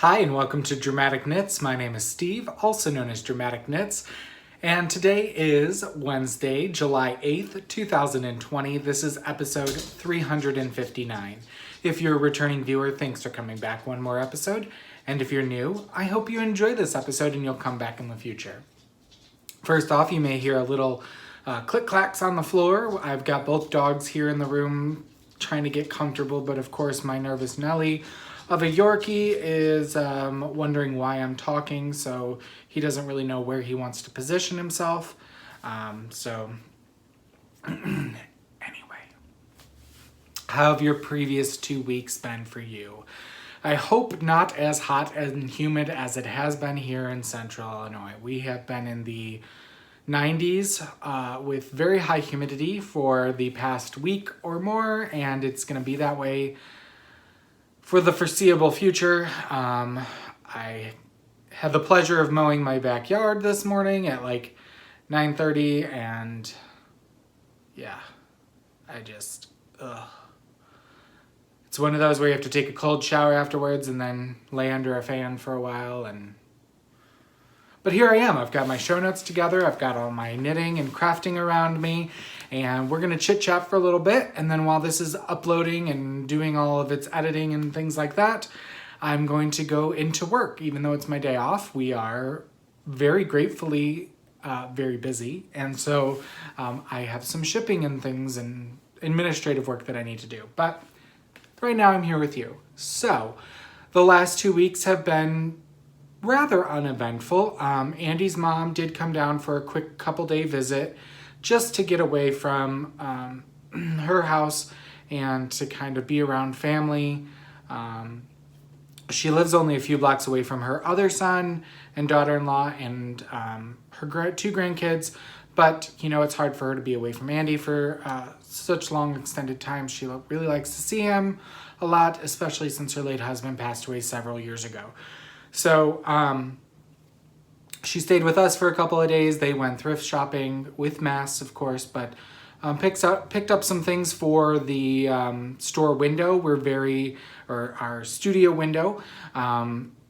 Hi and welcome to Dramatic Knits. My name is Steve, also known as Dramatic Knits, and today is Wednesday, July 8th, 2020. This is episode 359. If you're a returning viewer, thanks for coming back one more episode, and if you're new, I hope you enjoy this episode and you'll come back in the future. First off, you may hear a little click-clacks on the floor. I've got both dogs here in the room trying to get comfortable, but of course my nervous Nelly of a Yorkie is wondering why I'm talking, so he doesn't really know where he wants to position himself. Anyway, how have your previous 2 weeks been for you? I hope not as hot and humid as it has been here in Central Illinois. We have been in the 90s with very high humidity for the past week or more, and it's going to be that way for the foreseeable future. I had the pleasure of mowing my backyard this morning at like 9:30, and yeah, it's one of those where you have to take a cold shower afterwards and then lay under a fan for a while. But here I am. I've got my show notes together. I've got all my knitting and crafting around me, and we're going to chit chat for a little bit. And then while this is uploading and doing all of its editing and things like that, I'm going to go into work. Even though it's my day off, we are very gratefully very busy. And so I have some shipping and things and administrative work that I need to do. But right now I'm here with you. So the last 2 weeks have been rather uneventful. Andy's mom did come down for a quick couple-day visit just to get away from her house and to kind of be around family. She lives only a few blocks away from her other son and daughter-in-law and her two grandkids, but it's hard for her to be away from Andy for such long extended time. She really likes to see him a lot, especially since her late husband passed away several years ago. So she stayed with us for a couple of days. They went thrift shopping with masks, of course, but picked up some things for the store window. Our studio window.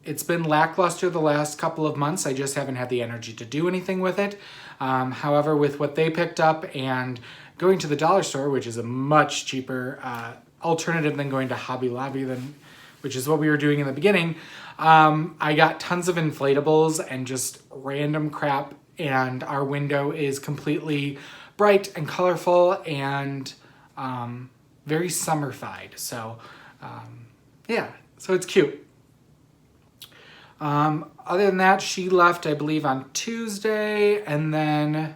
It's been lackluster the last couple of months. I just haven't had the energy to do anything with it. However, with what they picked up and going to the dollar store, which is a much cheaper alternative than going to Hobby Lobby, which is what we were doing in the beginning, I got tons of inflatables and just random crap, and our window is completely bright and colorful and very summer-fied. So, so it's cute. Other than that, she left, I believe, on Tuesday, and then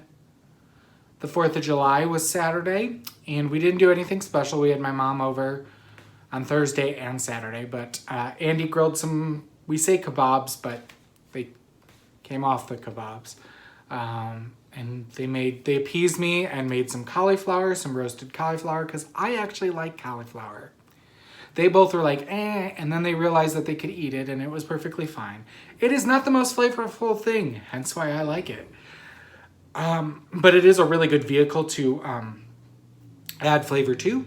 the 4th of July was Saturday, and we didn't do anything special. We had my mom over on Thursday and Saturday, but Andy grilled some, we say kebabs, but they came off the kebabs. And they appeased me and made some roasted cauliflower, because I actually like cauliflower. They both were like, and then they realized that they could eat it, and it was perfectly fine. It is not the most flavorful thing, hence why I like it. But it is a really good vehicle to add flavor to.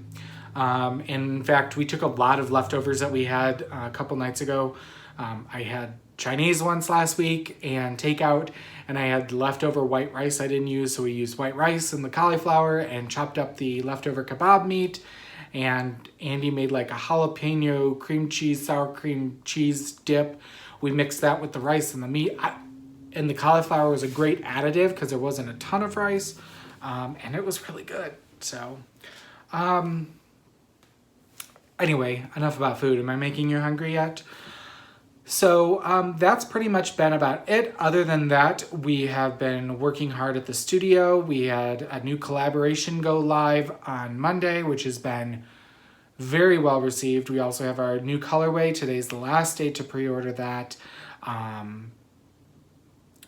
In fact, we took a lot of leftovers that we had a couple nights ago. I had Chinese once last week and takeout, and I had leftover white rice I didn't use, so we used white rice and the cauliflower and chopped up the leftover kebab meat, and Andy made like a jalapeno cream cheese, sour cream cheese dip. We mixed that with the rice and the meat, and the cauliflower was a great additive because there wasn't a ton of rice, and it was really good. So anyway, enough about food. Am I making you hungry yet? So that's pretty much been about it. Other than that, we have been working hard at the studio. We had a new collaboration go live on Monday, which has been very well received. We also have our new colorway. Today's the last day to pre-order that.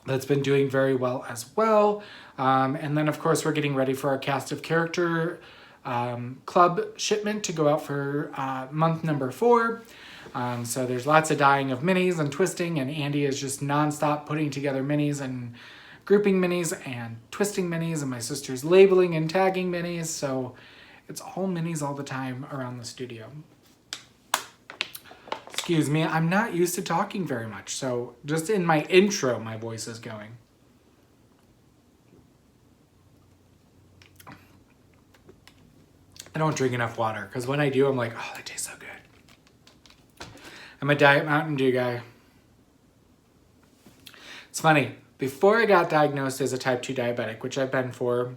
That's been doing very well as well. And then, of course, we're getting ready for our cast of character club shipment to go out for month number 4. So there's lots of dyeing of minis and twisting, and Andy is just nonstop putting together minis and grouping minis and twisting minis, and my sister's labeling and tagging minis. So it's all minis all the time around the studio. Excuse me, I'm not used to talking very much, so just in my intro, my voice is going. I don't drink enough water, because when I do, I'm like, oh, that tastes so good. I'm a Diet Mountain Dew guy. It's funny, before I got diagnosed as a type 2 diabetic, which I've been for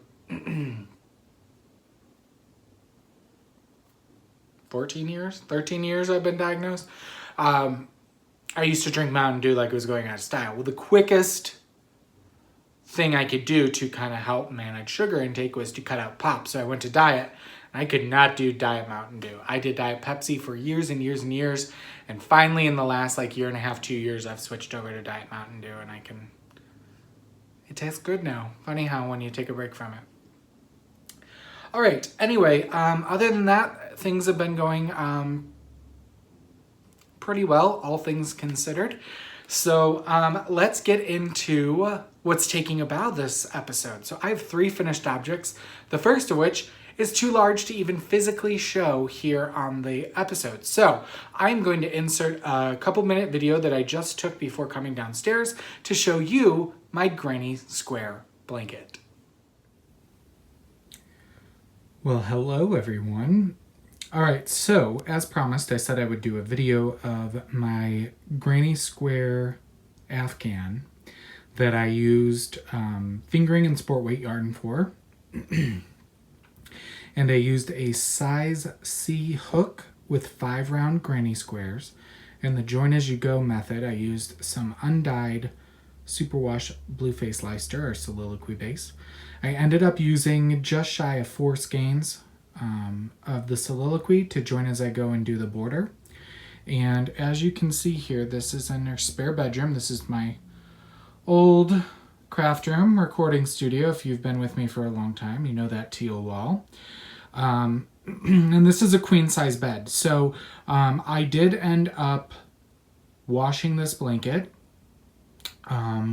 14 years, 13 years I've been diagnosed, I used to drink Mountain Dew like it was going out of style. Well, the quickest thing I could do to kind of help manage sugar intake was to cut out pop. So I went to diet, and I could not do Diet Mountain Dew. I did Diet Pepsi for years and years and years, and finally in the last like year and a half, 2 years, I've switched over to Diet Mountain Dew, and it tastes good now. Funny how when you take a break from it. All right, anyway, other than that, things have been going pretty well, all things considered. So let's get into what's taking a bow this episode. So I have 3 finished objects, the first of which is too large to even physically show here on the episode. So I'm going to insert a couple-minute video that I just took before coming downstairs to show you my granny square blanket. Well, hello everyone. All right, so as promised, I said I would do a video of my granny square Afghan that I used fingering and sport weight yarn for. And I used a size C hook with 5 round granny squares. And the join as you go method, I used some undyed superwash blue face Leicester or soliloquy base. I ended up using just shy of 4 skeins of the soliloquy to join as I go and do the border. And as you can see here, this is in our spare bedroom. This is my old craft room recording studio. If you've been with me for a long time, you know that teal wall. And this is a queen size bed. So I did end up washing this blanket.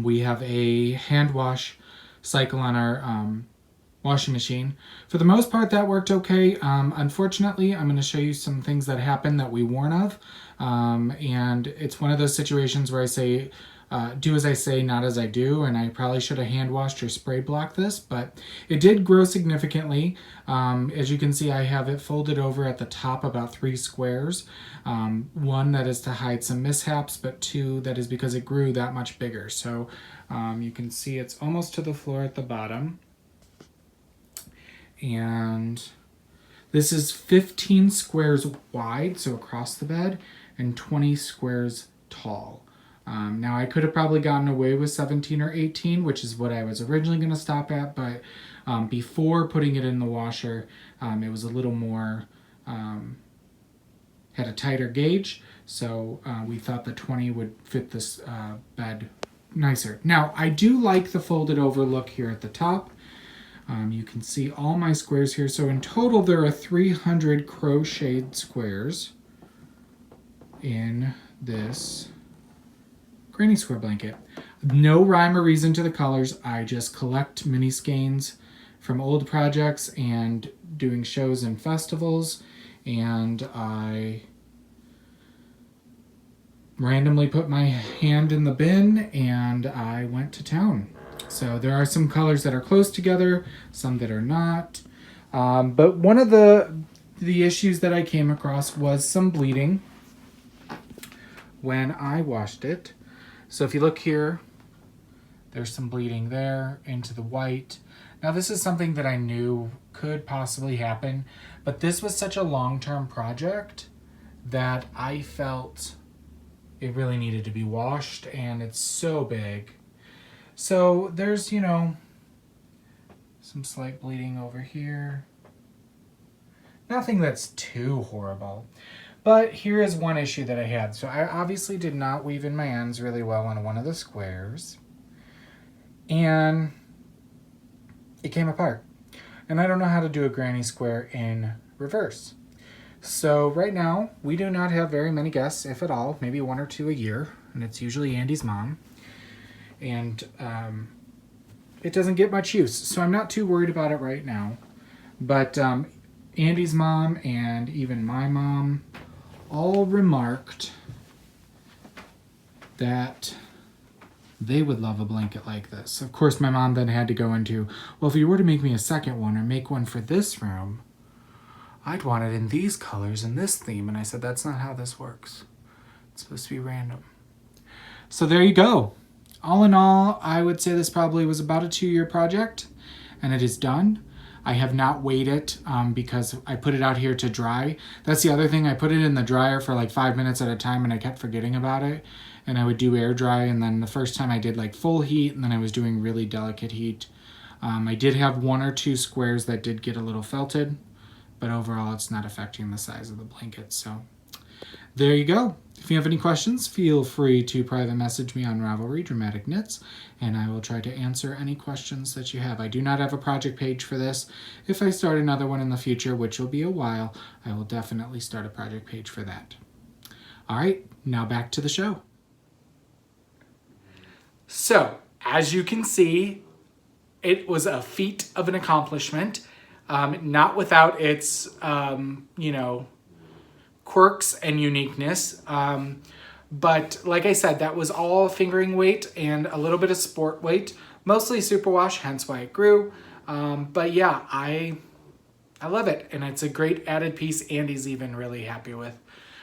We have a hand wash cycle on our washing machine. For the most part, that worked okay. Unfortunately, I'm going to show you some things that happened that we warn of. And it's one of those situations where I say, do as I say, not as I do, and I probably should have hand washed or spray blocked this, but it did grow significantly. As you can see, I have it folded over at the top about 3 squares. 1 that is to hide some mishaps, but 2 that is because it grew that much bigger. So you can see it's almost to the floor at the bottom. And this is 15 squares wide, so across the bed, and 20 squares tall. Now I could have probably gotten away with 17 or 18, which is what I was originally going to stop at, but before putting it in the washer, it was a little more, had a tighter gauge, so we thought the 20 would fit this bed nicer. Now I do like the folded over look here at the top. You can see all my squares here. So in total, there are 300 crocheted squares in this granny square blanket. No rhyme or reason to the colors. I just collect mini skeins from old projects and doing shows and festivals. And I randomly put my hand in the bin and I went to town. So there are some colors that are close together, some that are not. But one of the issues that I came across was some bleeding when I washed it. So if you look here, there's some bleeding there into the white. Now this is something that I knew could possibly happen, but this was such a long-term project that I felt it really needed to be washed, and it's so big. So there's, you know, some slight bleeding over here. Nothing that's too horrible. But here is one issue that I had. So I obviously did not weave in my ends really well on one of the squares. And it came apart. And I don't know how to do a granny square in reverse. So right now, we do not have very many guests, if at all, maybe 1 or 2 a year. And it's usually Andy's mom. And it doesn't get much use. So I'm not too worried about it right now. But Andy's mom and even my mom all remarked that they would love a blanket like this. Of course, my mom then had to go into, well, if you were to make me a second one or make one for this room, I'd want it in these colors and this theme. And I said, that's not how this works. It's supposed to be random. So there you go. All in all, I would say this probably was about a 2-year project, and it is done. I have not weighed it because I put it out here to dry. That's the other thing. I put it in the dryer for like 5 minutes at a time, and I kept forgetting about it. And I would do air dry, and then the first time I did like full heat, and then I was doing really delicate heat. I did have 1 or 2 squares that did get a little felted, but overall it's not affecting the size of the blanket. So there you go. If you have any questions, feel free to private message me on Ravelry Dramatic Knits, and I will try to answer any questions that you have. I do not have a project page for this. If I start another one in the future, which will be a while, I will definitely start a project page for that. All right, now back to the show. So, as you can see, it was a feat of an accomplishment, not without its, quirks and uniqueness. But like I said, that was all fingering weight and a little bit of sport weight, mostly superwash, hence why it grew. But yeah, I love it. And it's a great added piece. Andy's even really happy with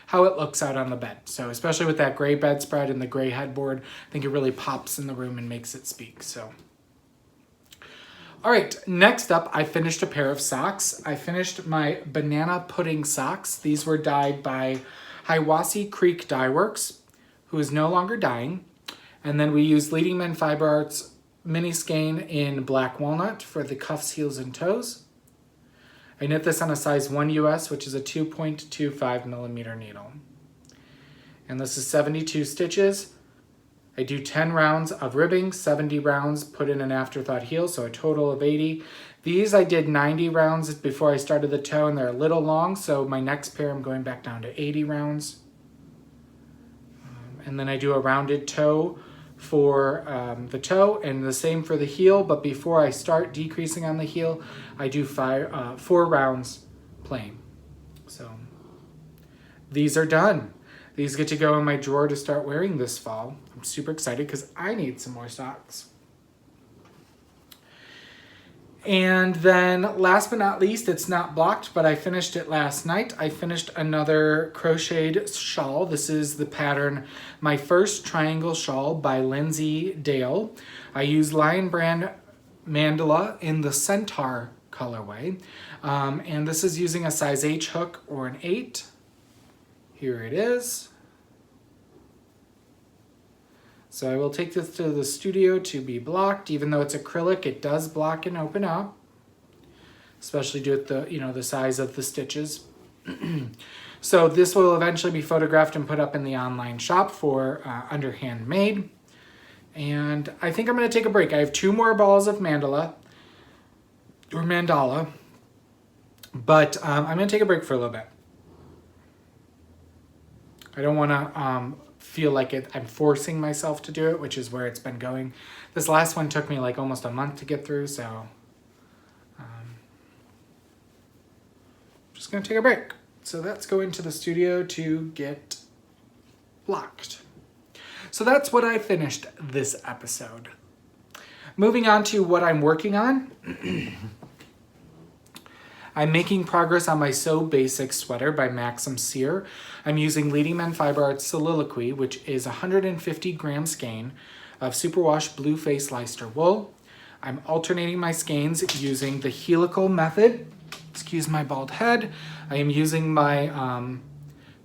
how it looks out on the bed. So especially with that gray bedspread and the gray headboard, I think it really pops in the room and makes it speak. So, all right, next up, I finished a pair of socks. I finished my banana pudding socks. These were dyed by Hiwassee Creek Dye Works, who is no longer dyeing. And then we used Leading Men Fiber Arts mini skein in black walnut for the cuffs, heels, and toes. I knit this on a size 1 US, which is a 2.25 millimeter needle. And this is 72 stitches. I do 10 rounds of ribbing, 70 rounds put in an afterthought heel, so a total of 80. These I did 90 rounds before I started the toe, and they're a little long, so my next pair I'm going back down to 80 rounds. And then I do a rounded toe for the toe, and the same for the heel, but before I start decreasing on the heel, I do 4 rounds plain. So these are done. These get to go in my drawer to start wearing this fall. I'm super excited because I need some more socks. And then last but not least, it's not blocked, but I finished it last night. I finished another crocheted shawl. This is the pattern, My First Triangle Shawl by Lindsay Dale. I use Lion Brand Mandala in the Centaur colorway. And this is using a size H hook or an 8. Here it is. So I will take this to the studio to be blocked. Even though it's acrylic, it does block and open up, especially due to the size of the stitches. So this will eventually be photographed and put up in the online shop for under handmade. And I think I'm going to take a break. I have 2 more balls of mandala, but I'm going to take a break for a little bit. I don't want to feel like I'm forcing myself to do it, which is where it's been going. This last one took me like almost a month to get through, so I'm just going to take a break. So that's going to the studio to get blocked. So that's what I finished this episode. Moving on to what I'm working on. I'm making progress on my So Basic sweater by Maxim Sear. I'm using Leading Men Fiber Arts Soliloquy, which is 150 gram skein of superwash blue face Leicester wool. I'm alternating my skeins using the helical method. Excuse my bald head. I am using my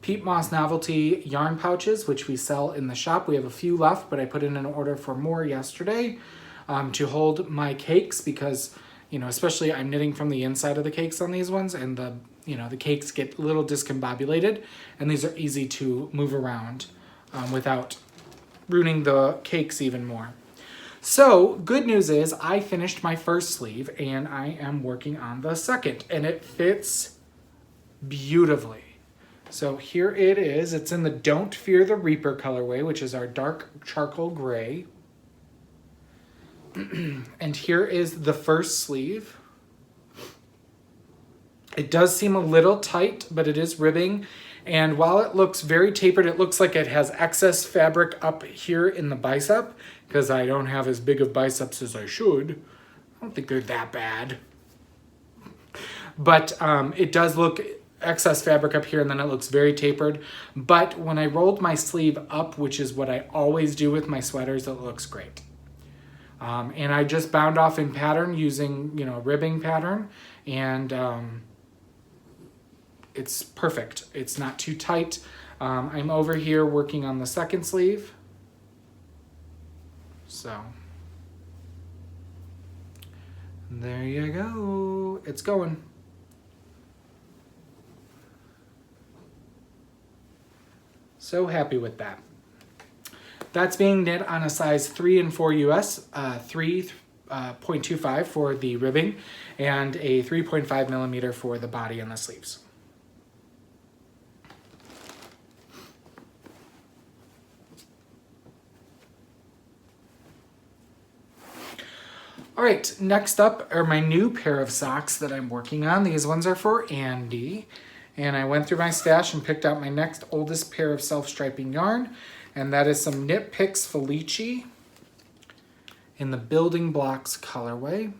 Peat Moss Novelty yarn pouches, which we sell in the shop. We have a few left, but I put in an order for more yesterday to hold my cakes because, especially I'm knitting from the inside of the cakes on these ones, and the cakes get a little discombobulated, and these are easy to move around without ruining the cakes even more. So, good news is I finished my first sleeve, and I am working on the second, and it fits beautifully. So here it is. It's in the Don't Fear the Reaper colorway, which is our dark charcoal gray. And here is the first sleeve. It does seem a little tight, but it is ribbing. And while it looks very tapered, it looks like it has excess fabric up here in the bicep because I don't have as big of biceps as I should. I don't think they're that bad. But it does look excess fabric up here, and then it looks very tapered. But when I rolled my sleeve up, which is what I always do with my sweaters, it looks great. And I just bound off in pattern using, a ribbing pattern, and it's perfect. It's not too tight. I'm over here working on the second sleeve. So there you go. It's going. So happy with that. That's being knit on a size 3 and 4 US, 3.25 for the ribbing, and a 3.5 millimeter for the body and the sleeves. All right, next up are my new pair of socks that I'm working on. These ones are for Andy. And I went through my stash and picked out my next oldest pair of self-striping yarn. And that is some Knit Picks Felici in the Building Blocks colorway.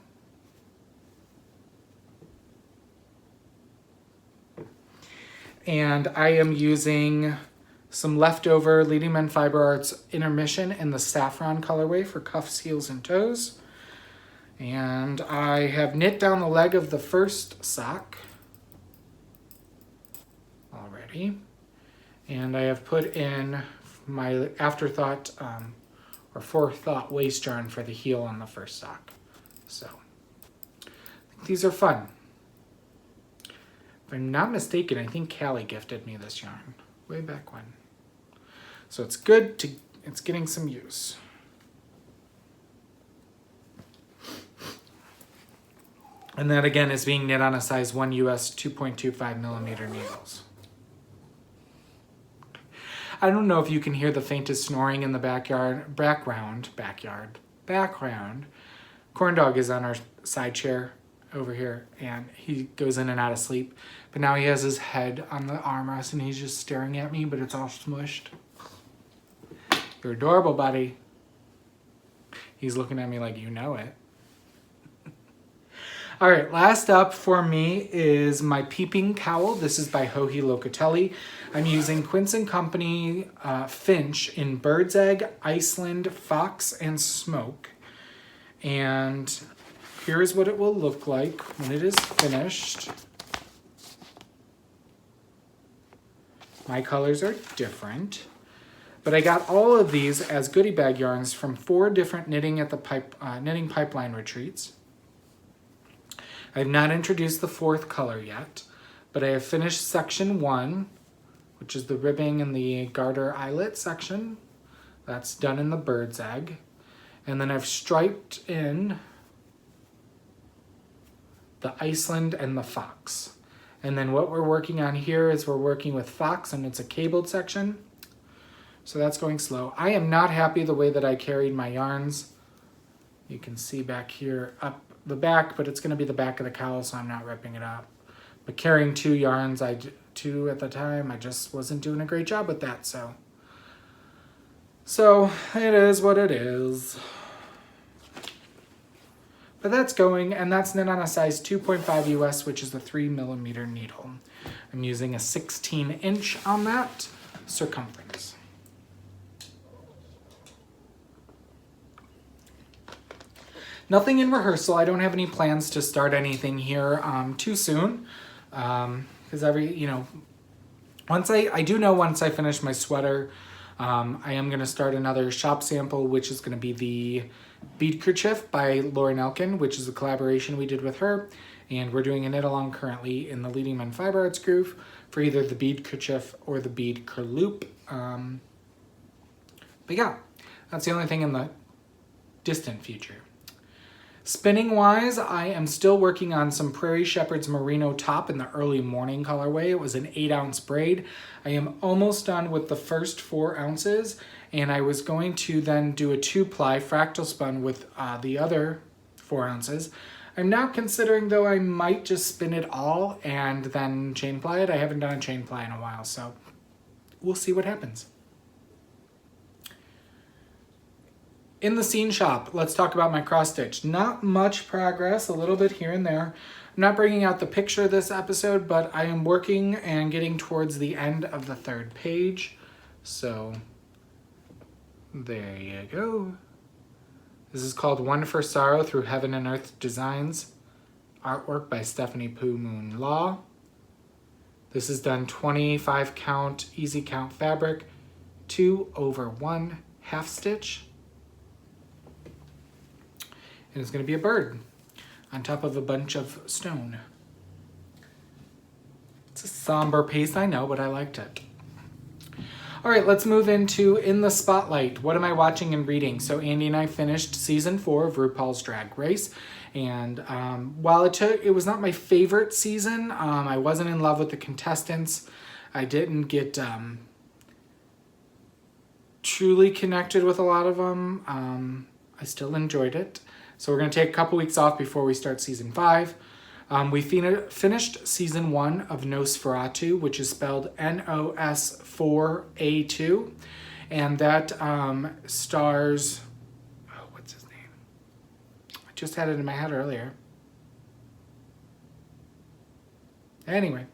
And I am using some leftover Leading Men Fiber Arts Intermission in the Saffron colorway for cuffs, heels, and toes. And I have knit down the leg of the first sock already. And I have put in my afterthought or forethought waist yarn for the heel on the first sock. So I think these are fun. If I'm not mistaken, I think Callie gifted me this yarn way back when. So it's good to, it's getting some use. And that again is being knit on a size 1 US 2.25 millimeter needles. I don't know if you can hear the faintest snoring in the background. Corn Dog is on our side chair over here, and he goes in and out of sleep. But now he has his head on the armrest, and he's just staring at me, but it's all smushed. You're adorable, buddy. He's looking at me like you know it. All right, last up for me is my Peeping Cowl. This is by Joji Locatelli. I'm using Quince & Company Finch in Bird's Egg, Iceland, Fox, and Smoke. And here is what it will look like when it is finished. My colors are different, but I got all of these as goodie bag yarns from 4 different Knitting Pipeline retreats. I have not introduced the 4th color yet, but I have finished section 1, which is the ribbing and the garter eyelet section. That's done in the Bird's Egg. And then I've striped in the Iceland and the Fox. And then what we're working on here is we're working with Fox, and it's a cabled section. So that's going slow. I am not happy the way that I carried my yarns. You can see back here up the back, but it's going to be the back of the cowl, so I'm not ripping it up. But carrying 2 yarns, 2 at the time, I just wasn't doing a great job with that, so it is what it is. But that's going, and that's knit on a size 2.5 US, which is the 3 millimeter needle. I'm using a 16-inch on that circumference. Nothing in rehearsal. I don't have any plans to start anything here too soon, because once I do know once I finish my sweater, I am going to start another shop sample, which is going to be the Bead Kerchief by Lauren Elkin, which is a collaboration we did with her, and we're doing a knit along currently in the Leading Men Fiber Arts group for either the Bead Kerchief or the Bead Kerloop. But yeah, that's the only thing in the distant future. Spinning wise, I am still working on some Prairie Shepherd's Merino top in the early morning colorway. It was an 8-ounce braid. I am almost done with the first 4 ounces, and I was going to then do a 2-ply fractal spun with the other 4 ounces. I'm now considering, though, I might just spin it all and then chain ply it. I haven't done a chain ply in a while, so we'll see what happens. In the scene shop, let's talk about my cross stitch. Not much progress, a little bit here and there. I'm not bringing out the picture this episode, but I am working and getting towards the end of the 3rd page. So there you go. This is called One for Sorrow Through Heaven and Earth Designs. Artwork by Stephanie Poo Moon Law. This is done 25 count, easy count fabric, 2/1 half stitch. And it's going to be a bird on top of a bunch of stone. It's a somber piece, I know, but I liked it. All right, let's move into In the Spotlight. What am I watching and reading? So Andy and I finished season 4 of RuPaul's Drag Race. And while it was not my favorite season, I wasn't in love with the contestants. I didn't get truly connected with a lot of them. I still enjoyed it. So we're going to take a couple weeks off before we start season 5. We finished season 1 of Nosferatu, which is spelled Nos4A2. And that stars... Oh, what's his name? I just had it in my head earlier. Anyway.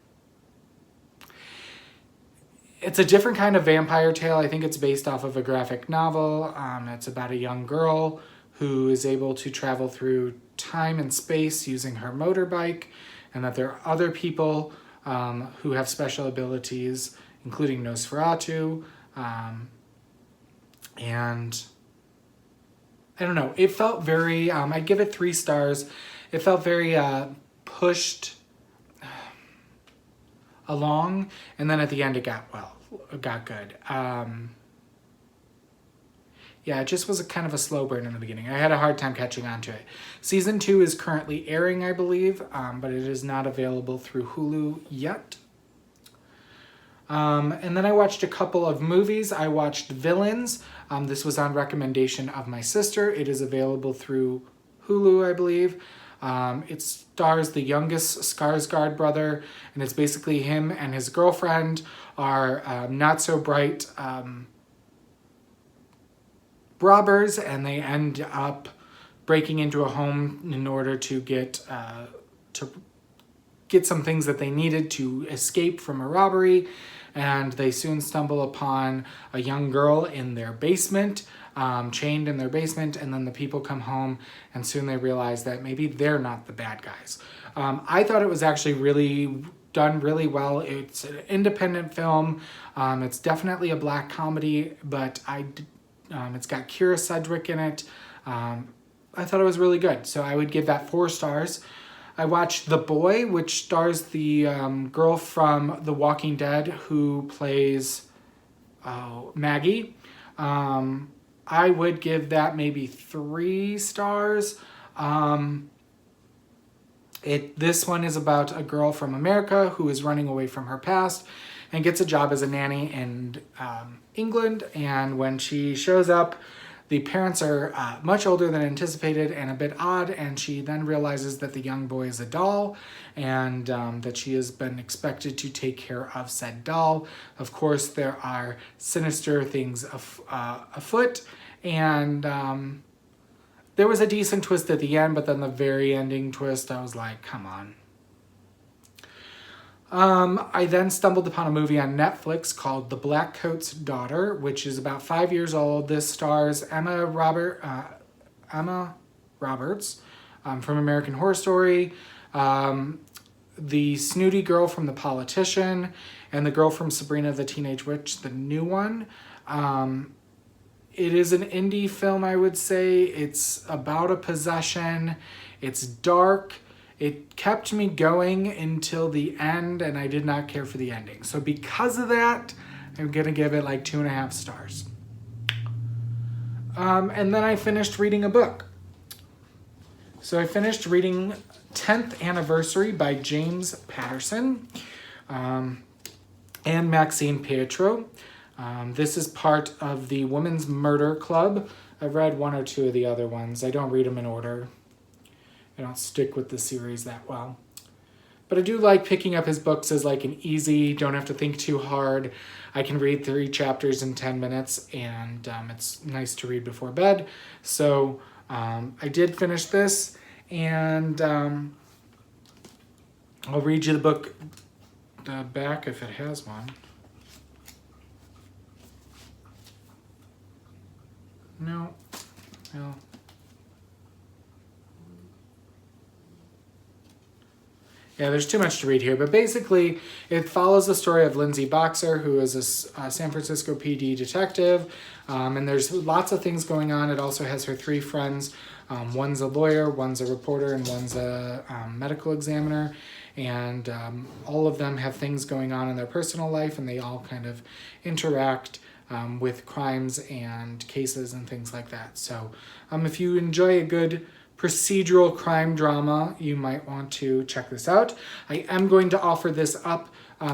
It's a different kind of vampire tale. I think it's based off of a graphic novel. It's about a young girl who is able to travel through time and space using her motorbike, and that there are other people who have special abilities, including Nosferatu. And I don't know, it felt very, I'd give it 3 stars. It felt very pushed along, and then at the end it got good. Yeah, it just was a kind of a slow burn in the beginning. I had a hard time catching on to it. Season 2 is currently airing, I believe, but it is not available through Hulu yet. And then I watched a couple of movies. I watched Villains. This was on recommendation of my sister. It is available through Hulu, I believe. It stars the youngest Skarsgård brother, and it's basically him and his girlfriend are not so bright robbers, and they end up breaking into a home in order to get some things that they needed to escape from a robbery. And they soon stumble upon a young girl in their basement, chained in their basement, and then the people come home, and soon they realize that maybe they're not the bad guys. I thought it was actually really done really well. It's an independent film. It's definitely a black comedy, but it's got Kira Sedgwick in it. I thought it was really good, so I would give that 4 stars. I watched The Boy, which stars the girl from The Walking Dead who plays Maggie. I would give that maybe 3 stars. This one is about a girl from America who is running away from her past and gets a job as a nanny in England. And when she shows up, the parents are much older than anticipated and a bit odd, and she then realizes that the young boy is a doll, and that she has been expected to take care of said doll. Of course, there are sinister things afoot, and there was a decent twist at the end, but then the very ending twist, I was like, come on. I then stumbled upon a movie on Netflix called The Blackcoat's Daughter, which is about 5 years old. This stars Emma Roberts from American Horror Story, the snooty girl from The Politician, and the girl from Sabrina the Teenage Witch, the new one. It is an indie film, I would say. It's about a possession. It's dark. It kept me going until the end, and I did not care for the ending. So because of that, I'm going to give it like 2.5 stars. And then I finished reading a book. So I finished reading 10th Anniversary by James Patterson and Maxine Pietro. This is part of the Women's Murder Club. I've read 1 or 2 of the other ones. I don't read them in order. I don't stick with the series that well. But I do like picking up his books as like an easy, don't have to think too hard. I can read 3 chapters in 10 minutes, and it's nice to read before bed. So I did finish this, and I'll read you the book, the back if it has one. No. Yeah, there's too much to read here, but basically it follows the story of Lindsay Boxer, who is a San Francisco PD detective, and there's lots of things going on. It also has her 3 friends. One's a lawyer, one's a reporter, and one's a medical examiner, and all of them have things going on in their personal life, and they all kind of interact with crimes and cases and things like that. So if you enjoy a good procedural crime drama, you might want to check this out. I am going to offer this up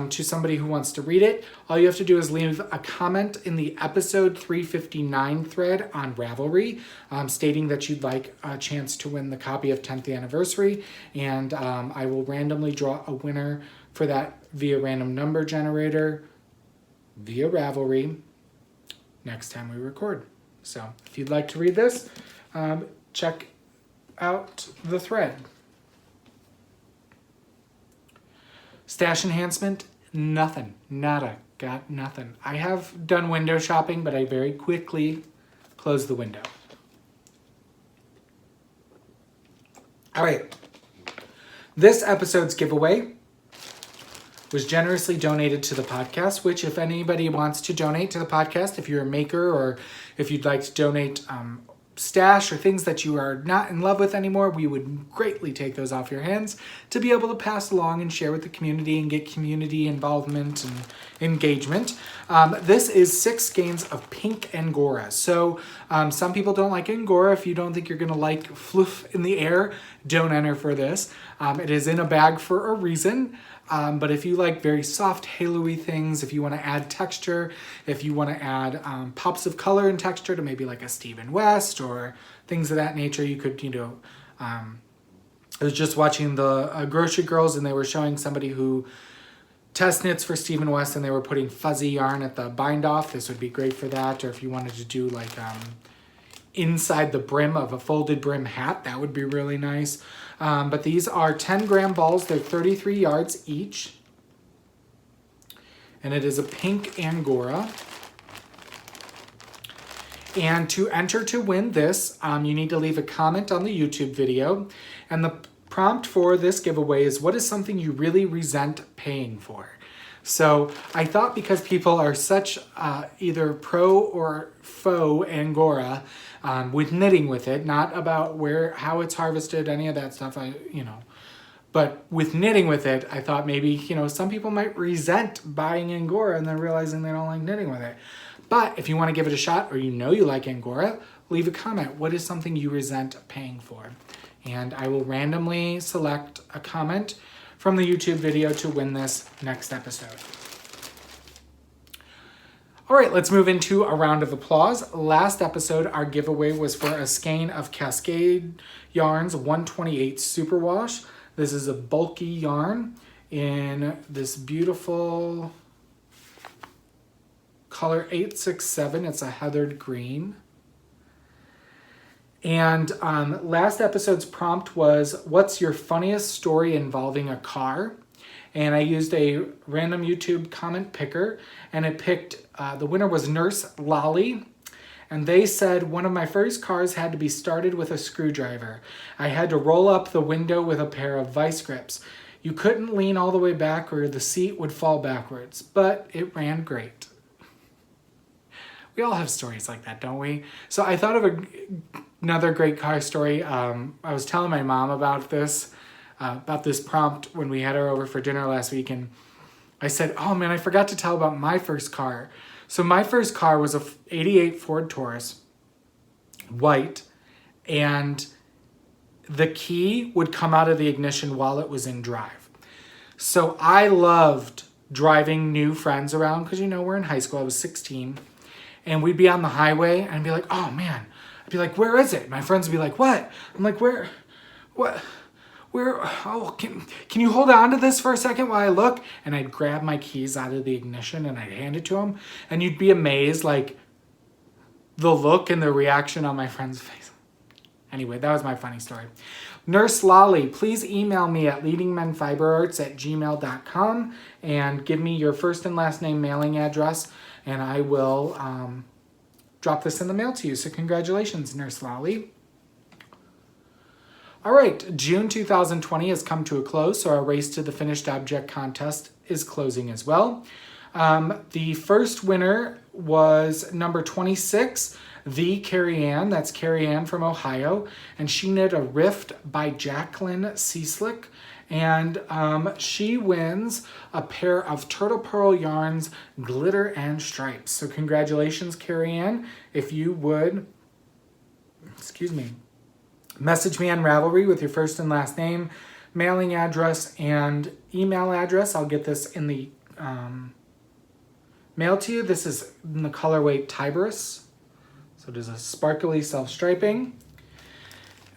to somebody who wants to read it. All you have to do is leave a comment in the episode 359 thread on Ravelry, stating that you'd like a chance to win the copy of 10th Anniversary, and I will randomly draw a winner for that via random number generator via Ravelry next time we record. So if you'd like to read this, check out the thread. Stash enhancement, nothing, nada, got nothing. I have done window shopping, but I very quickly closed the window. All right, this episode's giveaway was generously donated to the podcast, which if anybody wants to donate to the podcast, if you're a maker or if you'd like to donate stash or things that you are not in love with anymore, we would greatly take those off your hands to be able to pass along and share with the community and get community involvement and engagement. This is 6 skeins of pink Angora. So some people don't like Angora. If you don't think you're going to like fluff in the air, don't enter for this. It is in a bag for a reason. But if you like very soft halo-y things, if you want to add texture, if you want to add pops of color and texture to maybe like a Stephen West or things of that nature, you could, I was just watching the Grocery Girls, and they were showing somebody who test knits for Stephen West, and they were putting fuzzy yarn at the bind off. This would be great for that. Or if you wanted to do like inside the brim of a folded brim hat, that would be really nice. But these are 10-gram balls. They're 33 yards each. And it is a pink Angora. And to enter to win this, you need to leave a comment on the YouTube video. And the prompt for this giveaway is, what is something you really resent paying for? So I thought, because people are such either pro or faux Angora with knitting with it, not about how it's harvested, any of that stuff, but with knitting with it, I thought maybe, some people might resent buying Angora and then realizing they don't like knitting with it. But if you want to give it a shot, or you like Angora, leave a comment. What is something you resent paying for? And I will randomly select a comment from the YouTube video to win this next episode. All right, let's move into a round of applause. Last episode, our giveaway was for a skein of Cascade Yarns 128 Superwash. This is a bulky yarn in this beautiful color 867. It's a heathered green. And last episode's prompt was, what's your funniest story involving a car? And I used a random YouTube comment picker, and it picked, the winner was Nurse Lolly. And they said, one of my first cars had to be started with a screwdriver. I had to roll up the window with a pair of vice grips. You couldn't lean all the way back or the seat would fall backwards, but it ran great. We all have stories like that, don't we? So I thought of another great car story. I was telling my mom about this prompt when we had her over for dinner last week, and I said, oh man, I forgot to tell about my first car. So my first car was a 88 Ford Taurus, white, and the key would come out of the ignition while it was in drive. So I loved driving new friends around, because we're in high school. I was 16. And we'd be on the highway, and I'd be like, oh man. I'd be like, where is it? My friends would be like, what? I'm like, where? What? can you hold on to this for a second while I look? And I'd grab my keys out of the ignition and I'd hand it to him. And you'd be amazed, like, the look and the reaction on my friend's face. Anyway, that was my funny story. Nurse Lolly, please email me at leadingmenfiberarts@gmail.com and give me your first and last name mailing address, and I will drop this in the mail to you. So congratulations, Nurse Lolly. All right, June 2020 has come to a close, so our Race to the Finished Object contest is closing as well. The first winner was number 26, the Carrie Ann. That's Carrie Ann from Ohio, and she knit a Rift by Jacqueline Cieslik, and she wins a pair of Turtle Pearl Yarns, Glitter and Stripes. So congratulations, Carrie Ann. If you would, message me on Ravelry with your first and last name, mailing address, and email address. I'll get this in the mail to you. This is in the colorway Tiberus. So it is a sparkly self-striping.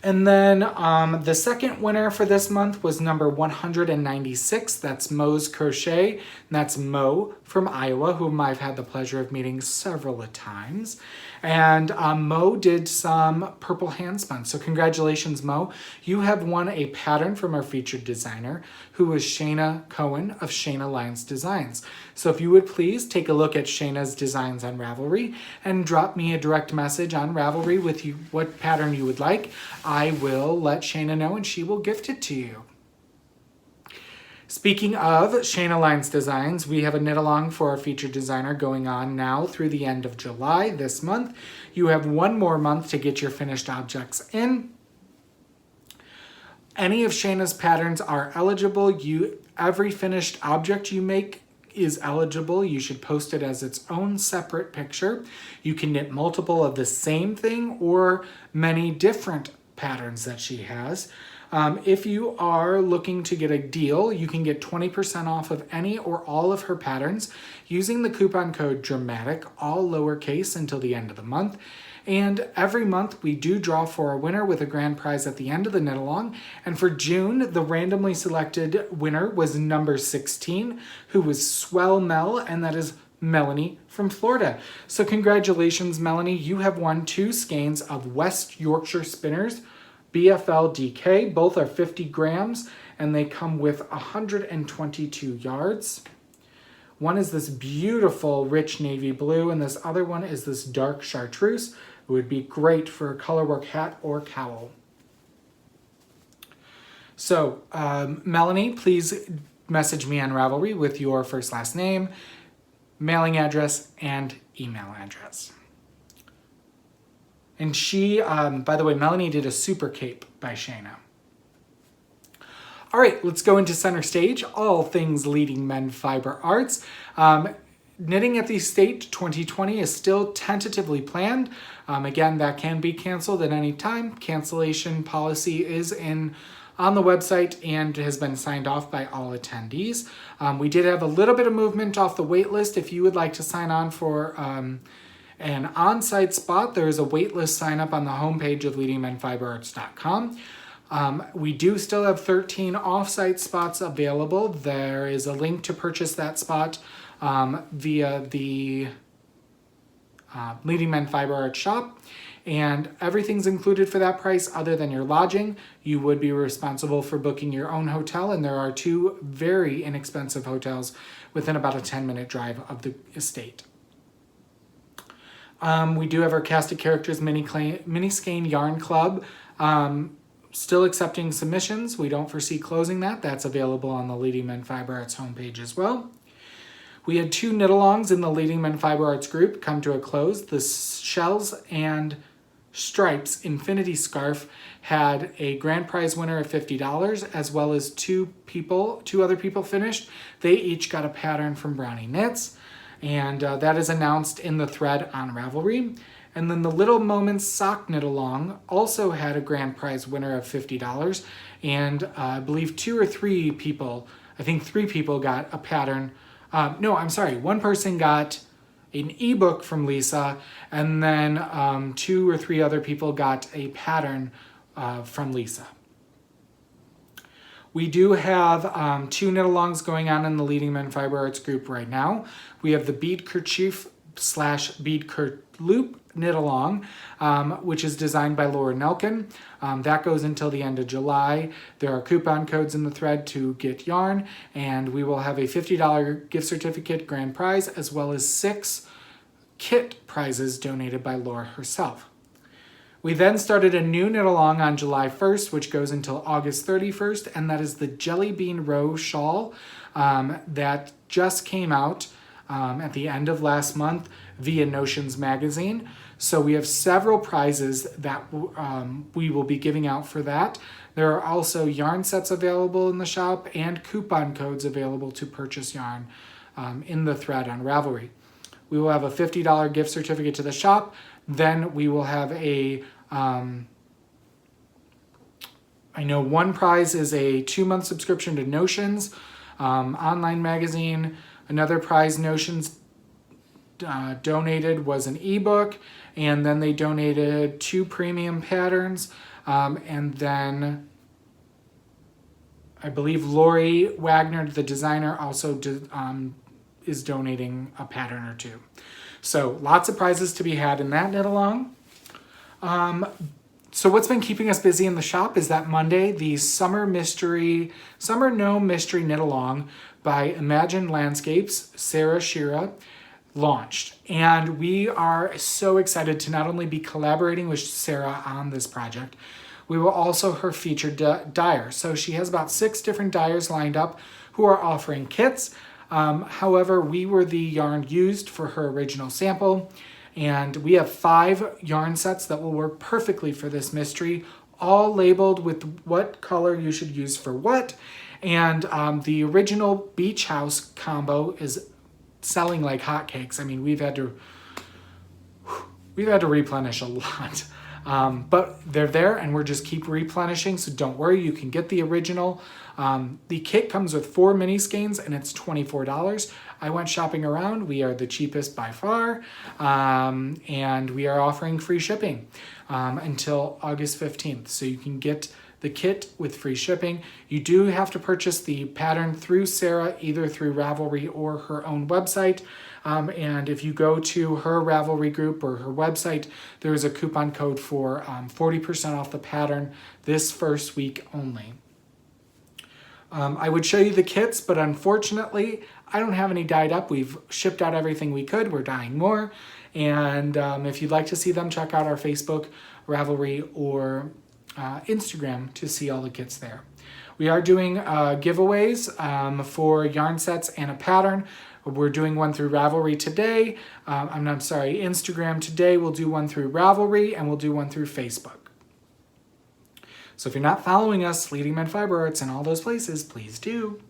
And then the second winner for this month was number 196. That's Mo's Crochet. And that's Mo from Iowa, whom I've had the pleasure of meeting several times. And Mo did some purple handspun. So congratulations, Mo. You have won a pattern from our featured designer, who is Shayna Cohen of Shayna Lyons Designs. So if you would please take a look at Shayna's designs on Ravelry and drop me a direct message on Ravelry with you what pattern you would like. I will let Shayna know and she will gift it to you. Speaking of Shayna Lyons Designs, we have a knit along for our featured designer going on now through the end of July this month. You have one more month to get your finished objects in. Any of Shayna's patterns are eligible. Every finished object you make is eligible. You should post it as its own separate picture. You can knit multiple of the same thing or many different patterns that she has. If you are looking to get a deal, you can get 20% off of any or all of her patterns using the coupon code DRAMATIC, all lowercase, until the end of the month. And every month we do draw for a winner with a grand prize at the end of the knit along. And for June, the randomly selected winner was number 16, who was Swell Mel, and that is Melanie from Florida. So congratulations, Melanie. You have won 2 skeins of West Yorkshire Spinners BFL DK. Both are 50 grams and they come with 122 yards. One is this beautiful rich navy blue and this other one is this dark chartreuse. It would be great for a colorwork hat or cowl. So Melanie, please message me on Ravelry with your first last name, mailing address, and email address. And she, by the way, Melanie did a super cape by Shayna. All right, let's go into center stage, all things Leading Men Fiber Arts. Knitting at the State 2020 is still tentatively planned. Again, that can be canceled at any time. Cancellation policy is on the website and has been signed off by all attendees. We did have a little bit of movement off the wait list. If you would like to sign on for an on-site spot, there is a waitlist sign up on the homepage of leadingmenfiberarts.com. We do still have 13 off-site spots available. There is a link to purchase that spot via the Leading Men Fiber Arts shop, and everything's included for that price other than your lodging. You would be responsible for booking your own hotel, and there are 2 very inexpensive hotels within about a 10-minute drive of the estate. We do have our Cast of Characters mini skein yarn club. Still accepting submissions. We don't foresee closing that. That's available on the Leading Men Fiber Arts homepage as well. We had 2 knit-alongs in the Leading Men Fiber Arts group come to a close. The Shells and Stripes Infinity Scarf had a grand prize winner of $50, as well as 2 other people finished. They each got a pattern from Brownie Knits. And that is announced in the thread on Ravelry. And then the Little Moments Sock Knit Along also had a grand prize winner of $50. And I believe 2 or 3 people, I think 3 people got a pattern. No, I'm sorry. 1 person got an ebook from Lisa, and then 2 or 3 other people got a pattern from Lisa. We do have 2 knit-alongs going on in the Leading Men Fiber Arts group right now. We have the bead kerchief / bead loop knit-along, which is designed by Laura Nelkin. That goes until the end of July. There are coupon codes in the thread to get yarn, and we will have a $50 gift certificate grand prize, as well as 6 kit prizes donated by Laura herself. We then started a new knit-along on July 1st, which goes until August 31st, and that is the Jelly Bean Row shawl that just came out at the end of last month via Notions magazine. So we have several prizes that we will be giving out for that. There are also yarn sets available in the shop and coupon codes available to purchase yarn in the thread on Ravelry. We will have a $50 gift certificate to the shop. Then we will have I know one prize is a 2-month subscription to Notions online magazine. Another prize Notions donated was an ebook, and then they donated 2 premium patterns, and then I believe Lori Wagner, the designer, also is donating a pattern or 2. So lots of prizes to be had in that knit-along. So what's been keeping us busy in the shop is that Monday, the Summer Gnome Mystery Knit-Along by Imagine Landscapes, Sarah Shira, launched. And we are so excited to not only be collaborating with Sarah on this project, we will also her featured dyer. So she has about 6 different dyers lined up who are offering kits. However, we were the yarn used for her original sample, and we have 5 yarn sets that will work perfectly for this mystery, all labeled with what color you should use for what. And the original Beach House combo is selling like hotcakes. I mean, we've had to replenish a lot. But they're there, and we're just keep replenishing, so don't worry, you can get the original. The kit comes with 4 mini skeins, and it's $24. I went shopping around. We are the cheapest by far, and we are offering free shipping until August 15th. So you can get the kit with free shipping. You do have to purchase the pattern through Sarah, either through Ravelry or her own website. And if you go to her Ravelry group or her website, there is a coupon code for 40% off the pattern this first week only. I would show you the kits, but unfortunately, I don't have any dyed up. We've shipped out everything we could. We're dyeing more. And if you'd like to see them, check out our Facebook, Ravelry, or Instagram to see all the kits there. We are doing giveaways for yarn sets and a pattern. We're doing one through Ravelry today. Instagram today. We'll do one through Ravelry, and we'll do one through Facebook. So if you're not following us, Leading Men Fiber Arts, and all those places, please do.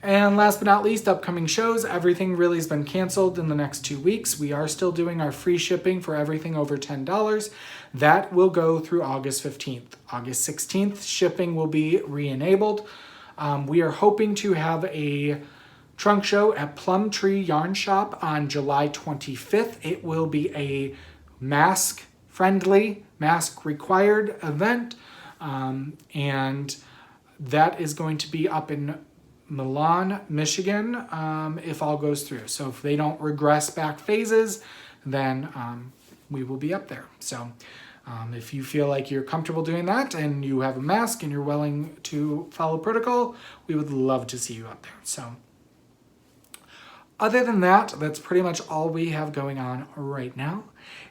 And last but not least, upcoming shows. Everything really has been canceled in the next 2 weeks. We are still doing our free shipping for everything over $10. That will go through August 15th. August 16th, shipping will be re-enabled. We are hoping to have a trunk show at Plum Tree Yarn Shop on July 25th. It will be a mask-friendly, mask-required event. And that is going to be up in Milan, Michigan, if all goes through. So if they don't regress back phases, then we will be up there. So if you feel like you're comfortable doing that and you have a mask and you're willing to follow protocol, we would love to see you up there. So other than that, that's pretty much all we have going on right now.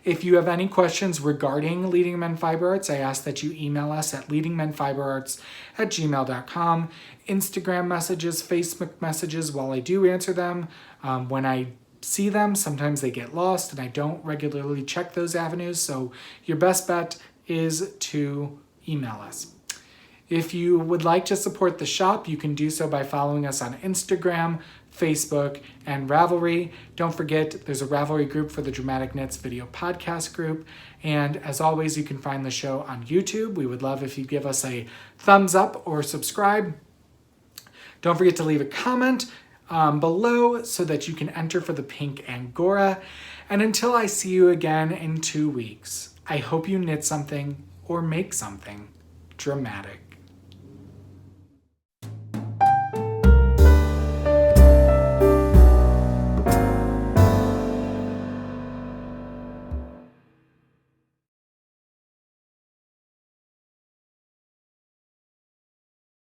If you have any questions regarding Leading Men Fiber Arts, I ask that you email us at leadingmenfiberarts@gmail.com. Instagram messages, Facebook messages, while I do answer them, when I see them, sometimes they get lost and I don't regularly check those avenues. So your best bet is to email us. If you would like to support the shop, you can do so by following us on Instagram, Facebook, and Ravelry. Don't forget, there's a Ravelry group for the Dramatic Knits video podcast group. And as always, you can find the show on YouTube. We would love if you give us a thumbs up or subscribe. Don't forget to leave a comment below so that you can enter for the pink Angora. And until I see you again in 2 weeks, I hope you knit something or make something dramatic.